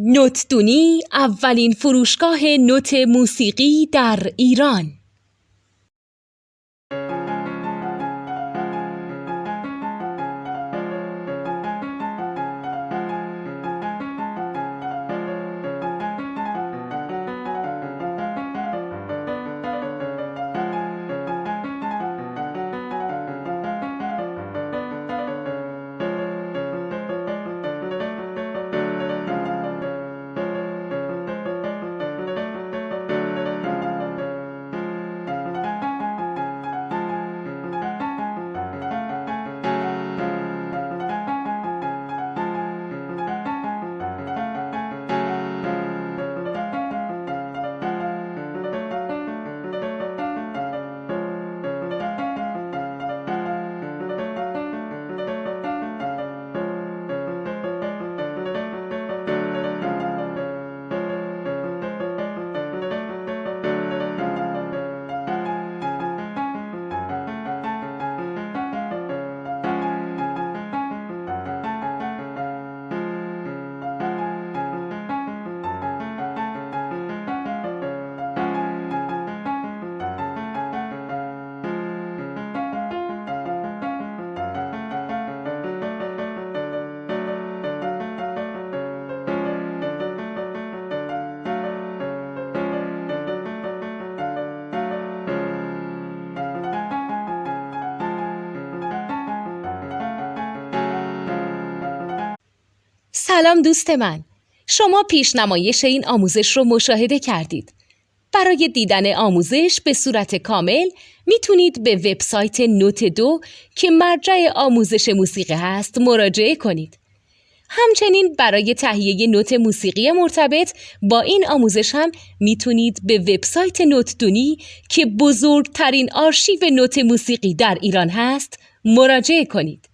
نوت‌دونی اولین فروشگاه نوت موسیقی در ایران. سلام دوست من، شما پیشنمایش این آموزش رو مشاهده کردید. برای دیدن آموزش به صورت کامل میتونید به وبسایت نوت 2 که مرجع آموزش موسیقی هست مراجعه کنید. همچنین برای تهیه نوت موسیقی مرتبط با این آموزش هم میتونید به وبسایت نوت‌دونی که بزرگترین آرشیو نوت موسیقی در ایران هست مراجعه کنید.